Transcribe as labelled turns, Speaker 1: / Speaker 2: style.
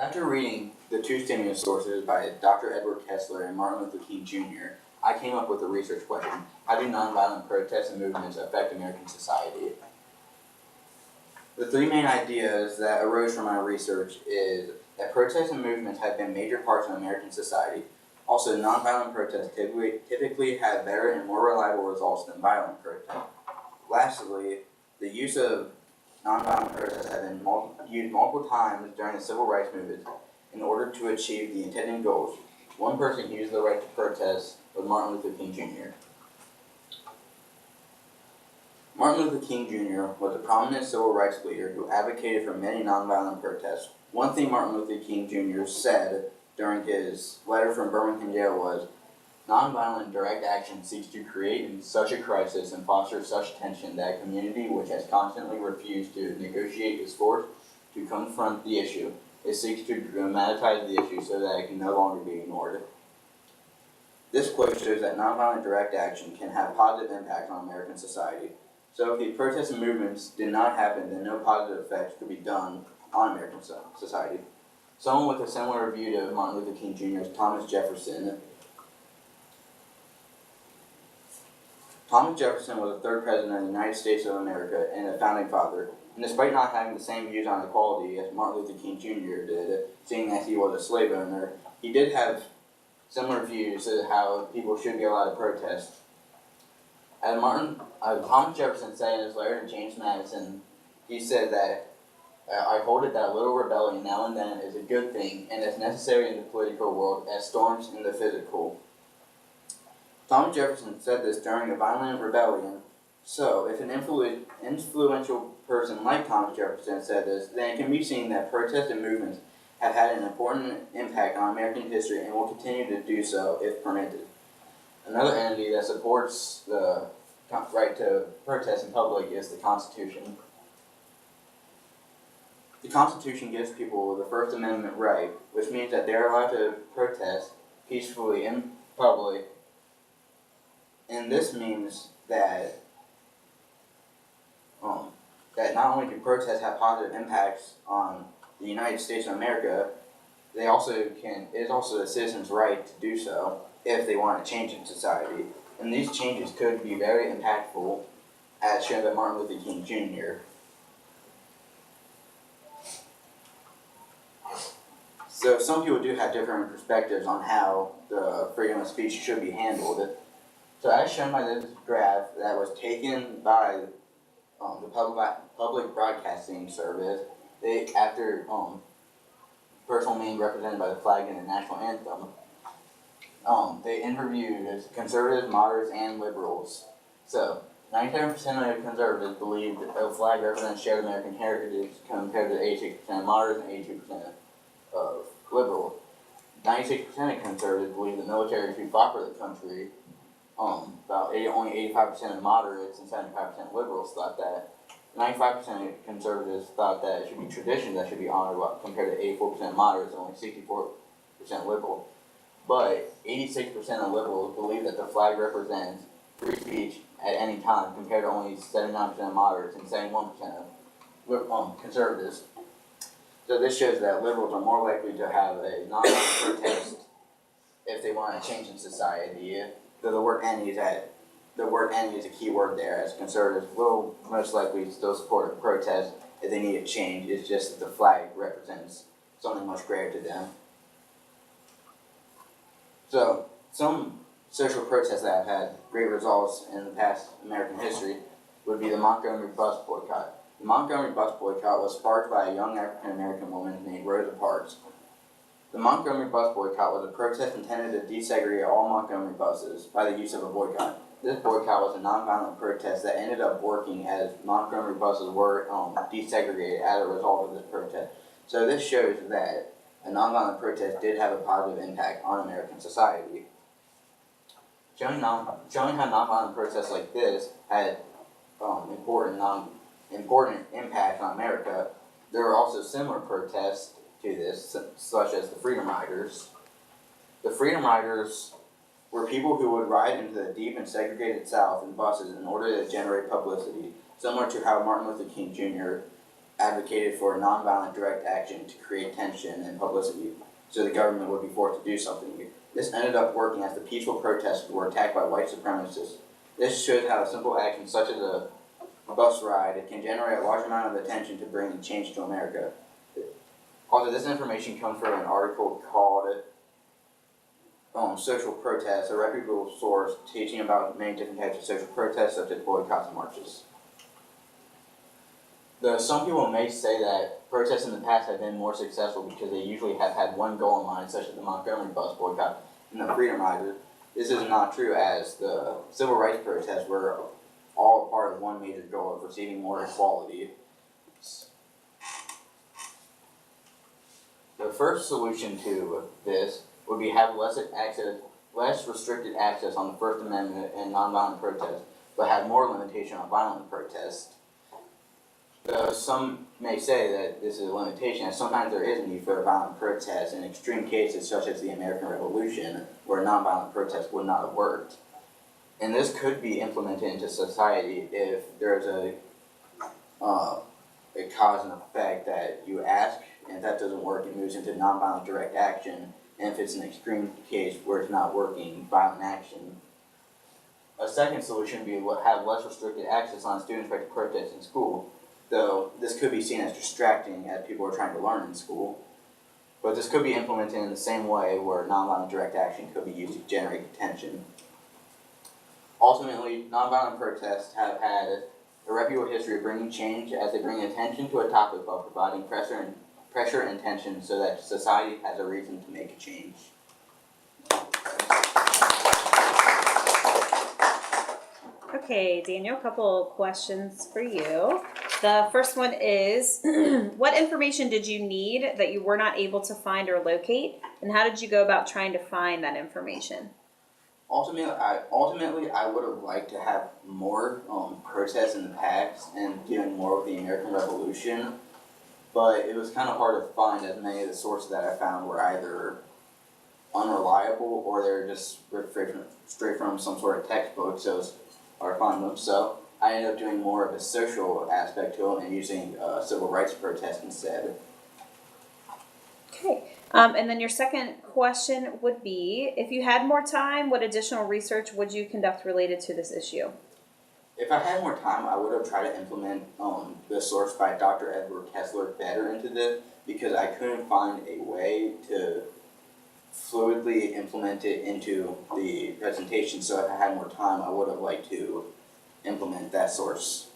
Speaker 1: After reading The Two Stimulus Sources by Dr. Edward Kessler and Martin Luther King Jr., I came up with a research question: how do nonviolent protests and movements affect American society? The three main ideas that arose from my research is that protests and movements have been major parts of American society. Also, nonviolent protests typically have better and more reliable results than violent protests. Lastly, the use of nonviolent protests have been used multiple times during the civil rights movement in order to achieve the intended goals. One person who used the right to protest was Martin Luther King Jr. Martin Luther King Jr. was a prominent civil rights leader who advocated for many nonviolent protests. One thing Martin Luther King Jr. said during his letter from Birmingham jail was, "Nonviolent direct action seeks to create in such a crisis and foster such tension that a community which has constantly refused to negotiate is forced to confront the issue. It seeks to dramatize the issue so that it can no longer be ignored." This quote shows that nonviolent direct action can have positive impact on American society. So if the protests and movements did not happen, then no positive effects could be done on American society. Someone with a similar view to Martin Luther King Jr. is Thomas Jefferson. Thomas Jefferson was the third president of the United States of America and a founding father. And despite not having the same views on equality as Martin Luther King Jr. did, seeing that he was a slave owner, he did have similar views as how people should be allowed to protest. As Thomas Jefferson said in his letter to James Madison, he said that, "I hold it that little rebellion now and then is a good thing and as necessary in the political world as storms in the physical." Thomas Jefferson said this during a violent rebellion. So, if an influential person like Thomas Jefferson said this, then it can be seen that protests and movements have had an important impact on American history and will continue to do so if permitted. Another entity that supports the right to protest in public is the Constitution. The Constitution gives people the First Amendment right, which means that they are allowed to protest peacefully in public. And this means that not only do protests have positive impacts on the United States of America, it is also a citizen's right to do so if they want to change in society. And these changes could be very impactful, as shown by Martin Luther King Jr. So some people do have different perspectives on how the freedom of speech should be handled. So as shown by this graph that was taken by the public broadcasting service, after personal meaning represented by the flag and the national anthem, they interviewed conservatives, moderates, and liberals. So 97% of conservatives believe that the flag represents shared American heritage, compared to 86% of moderates and 82% of liberals. 96% of conservatives believe the military should fought for the country. Only 85% of moderates and 75% of liberals thought that. 95% of conservatives thought that it should be tradition that should be honored, compared to 84% of moderates and only 64% liberal. But 86% of liberals believe that the flag represents free speech at any time, compared to only 79% of moderates and 71% of conservatives. So this shows that liberals are more likely to have a nonviolent protest if they want to change in society. So the word "any" is a key word there, as conservatives will most likely still support a protest if they need a change. It's just that the flag represents something much greater to them. So some social protests that have had great results in the past American history would be the Montgomery bus boycott. The Montgomery bus boycott was sparked by a young African American woman named Rosa Parks. The Montgomery bus boycott was a protest intended to desegregate all Montgomery buses by the use of a boycott. This boycott was a nonviolent protest that ended up working, as Montgomery buses were desegregated as a result of this protest. So this shows that a nonviolent protest did have a positive impact on American society. Showing how nonviolent protests like this had important impact on America, there were also similar protests to this, such as the Freedom Riders. The Freedom Riders were people who would ride into the deep and segregated South in buses in order to generate publicity, similar to how Martin Luther King Jr. advocated for nonviolent direct action to create tension and publicity, so the government would be forced to do something. This ended up working as the peaceful protesters were attacked by white supremacists. This shows how a simple action such as a bus ride can generate a large amount of attention to bring change to America. Also, this information comes from an article called Social Protests, a reputable source teaching about many different types of social protests, such as boycotts and marches. Though some people may say that protests in the past have been more successful because they usually have had one goal in mind, such as the Montgomery bus boycott and the Freedom Riders, this is not true, as the civil rights protests were all part of one major goal of receiving more equality. The first solution to this would be have less restricted access on the First Amendment and nonviolent protest, but have more limitation on violent protest. Some may say that this is a limitation, as sometimes there is a need for a violent protest in extreme cases such as the American Revolution, where nonviolent protest would not have worked. And this could be implemented into society if there's a cause and effect that you ask, and if that doesn't work, it moves into nonviolent direct action, and if it's an extreme case where it's not working, violent action. A second solution would be have less restricted access on students' right to protest in school, though this could be seen as distracting as people are trying to learn in school. But this could be implemented in the same way where nonviolent direct action could be used to generate attention. Ultimately, nonviolent protests have had a reputable history of bringing change as they bring attention to a topic while providing pressure and tension so that society has a reason to make a change.
Speaker 2: Okay, Daniel, a couple questions for you. The first one is, what information did you need that you were not able to find or locate, and how did you go about trying to find that information?
Speaker 1: Ultimately, I would have liked to have more protests in the past and doing more with the American Revolution, but it was kind of hard to find, as many of the sources that I found were either unreliable or they're just straight from some sort of textbook, so it's hard to find them. So I ended up doing more of a social aspect to them and using civil rights protests instead.
Speaker 2: Okay. And then your second question would be, if you had more time, what additional research would you conduct related to this issue?
Speaker 1: If I had more time, I would have tried to implement the source by Dr. Edward Kessler better into this, because I couldn't find a way to fluidly implement it into the presentation. So if I had more time, I would have liked to implement that source.